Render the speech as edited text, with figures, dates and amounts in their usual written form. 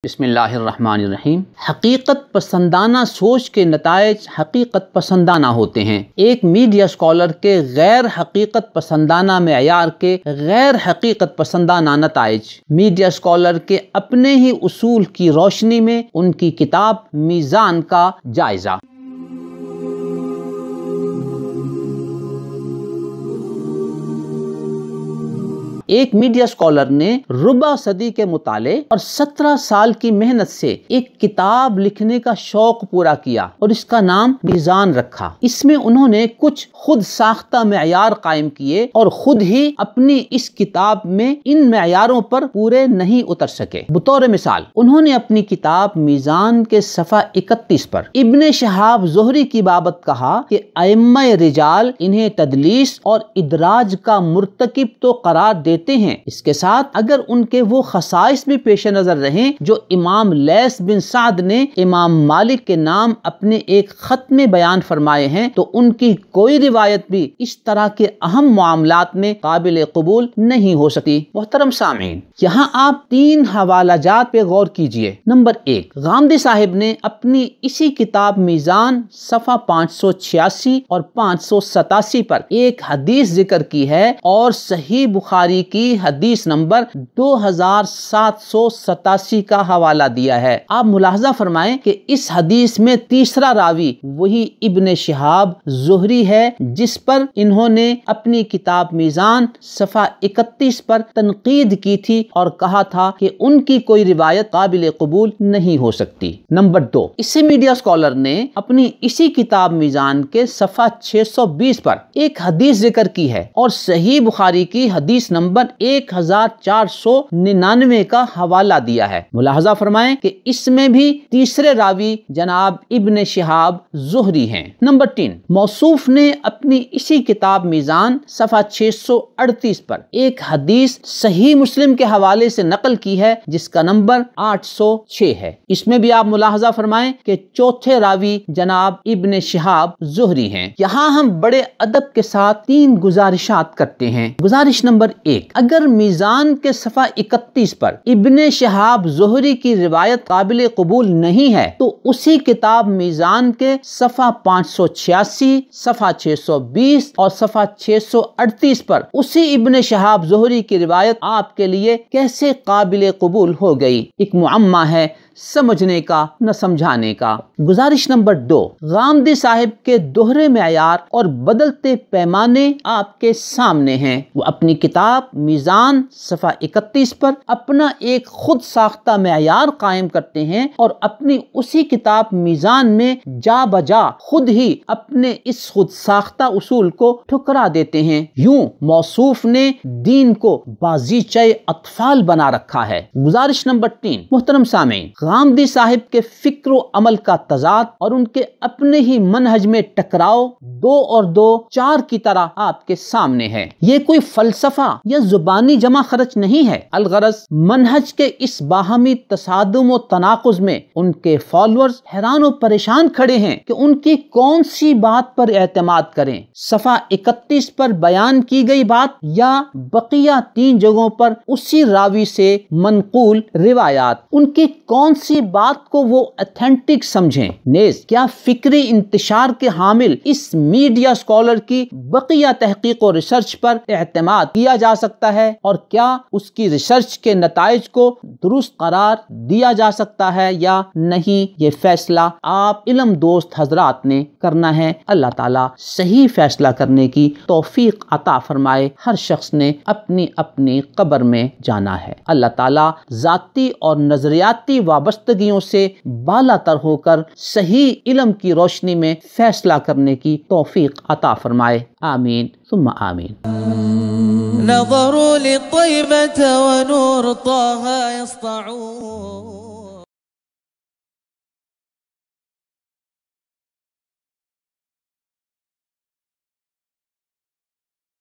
بسم اللہ الرحمن الرحیم۔ حقیقت پسندانہ سوچ کے نتائج حقیقت پسندانہ ہوتے ہیں۔ ایک میڈیا اسکالر کے غیر حقیقت پسندانہ معیار کے غیر حقیقت پسندانہ نتائج۔ میڈیا اسکالر کے اپنے ہی اصول کی روشنی میں ان کی کتاب میزان کا جائزہ۔ ایک میڈیا اسکالر نے ربع صدی کے مطالعے اور 17 سال کی محنت سے ایک کتاب لکھنے کا شوق پورا کیا اور اس کا نام میزان رکھا۔ اس میں انہوں نے کچھ خود ساختہ معیار قائم کیے اور خود ہی اپنی اس کتاب میں ان معیاروں پر پورے نہیں اتر سکے۔ بطور مثال انہوں نے اپنی کتاب میزان کے صفحہ 31 پر ابن شہاب زہری کی بابت کہا کہ ائمہ رجال انہیں تدلیس اور ادراج کا مرتکب تو قرار دیتے ہیں، اس کے ساتھ اگر ان کے وہ خصائص بھی پیش نظر رہیں جو امام لیث بن سعد نے امام مالک کے نام اپنے ایک خط میں بیان فرمائے ہیں تو ان کی کوئی روایت بھی اس طرح کے اہم معاملات میں قابل قبول نہیں ہو سکتی۔ محترم سامعین، یہاں آپ 3 حوالہ جات پہ غور کیجئے۔ نمبر 1، غامدی صاحب نے اپنی اسی کتاب میزان صفحہ 586 اور 587 پر ایک حدیث ذکر کی ہے اور صحیح بخاری کی حدیث نمبر 2787 کا حوالہ دیا ہے۔ آپ ملاحظہ فرمائیں کہ اس حدیث میں تیسرا راوی وہی ابن شہاب زہری ہے جس پر انہوں نے اپنی کتاب میزان صفحہ 31 پر تنقید کی تھی اور کہا تھا کہ ان کی کوئی روایت قابل قبول نہیں ہو سکتی۔ نمبر 2، اسی میڈیا اسکالر نے اپنی اسی کتاب میزان کے صفحہ 620 پر ایک حدیث ذکر کی ہے اور صحیح بخاری کی حدیث نمبر 1499 کا حوالہ دیا ہے۔ ملاحظہ فرمائیں کہ اس میں بھی تیسرے راوی جناب ابن شہاب زہری ہیں۔ نمبر 3، موصوف نے اپنی اسی کتاب میزان صفحہ 638 پر ایک حدیث صحیح مسلم کے حوالے سے نقل کی ہے جس کا نمبر 806 ہے۔ اس میں بھی آپ ملاحظہ فرمائیں کہ چوتھے راوی جناب ابن شہاب زہری ہیں۔ یہاں ہم بڑے ادب کے ساتھ 3 گزارشات کرتے ہیں۔ گزارش نمبر 1، اگر میزان کے صفحہ 31 پر ابن شہاب زہری کی روایت قابل قبول نہیں ہے تو اسی کتاب میزان کے صفحہ 586، صفحہ 620 اور صفحہ 638 پر اسی ابن شہاب زہری کی روایت آپ کے لیے کیسے قابل قبول ہو گئی؟ ایک معمہ ہے سمجھنے کا نہ سمجھانے کا۔ گزارش نمبر 2، غامدی صاحب کے دوہرے معیار اور بدلتے پیمانے آپ کے سامنے ہیں۔ وہ اپنی کتاب میزان صفحہ 31 پر اپنا ایک خود ساختہ معیار قائم کرتے ہیں اور اپنی اسی کتاب میزان میں جا بجا خود ہی اپنے اس خود ساختہ اصول کو ٹھکرا دیتے ہیں۔ یوں موصوف نے دین کو بازیچہ اطفال بنا رکھا ہے۔ گزارش نمبر 3، محترم سامعین، غامدی صاحب کے فکر و عمل کا تضاد اور ان کے اپنے ہی منہج میں ٹکراؤ 2 اور 2 4 کی طرح آپ کے سامنے ہے۔ یہ کوئی فلسفہ یا زبانی جمع خرچ نہیں ہے، الغرض منہج کے اس باہمی تصادم و تناقض میں ان کے فالوورز حیران و پریشان کھڑے ہیں کہ ان کی کون سی بات پر اعتماد کریں، صفحہ 31 پر بیان کی گئی بات یا بقیہ 3 جگہوں پر اسی راوی سے منقول روایات، ان کی کون سی بات کو وہ اتھینٹک سمجھیں؟ نیز کیا فکری انتشار کے حامل اس میڈیا اسکالر کی بقیہ تحقیق و ریسرچ پر اعتماد کیا جا سکتا ہے اور کیا اس کی ریسرچ کے نتائج کو درست قرار دیا جا سکتا ہے یا نہیں؟ یہ فیصلہ آپ علم دوست حضرات نے کرنا ہے۔ اللہ تعالیٰ صحیح فیصلہ کرنے کی توفیق عطا فرمائے۔ ہر شخص نے اپنی اپنی قبر میں جانا ہے۔ اللہ تعالیٰ ذاتی اور نظریاتی وابستگیوں سے بالا تر ہو کر صحیح علم کی روشنی میں فیصلہ کرنے کی توفیق عطا فرمائے۔ آمین ثم آمین۔ نظروا للطيبة ونور طه يسطعون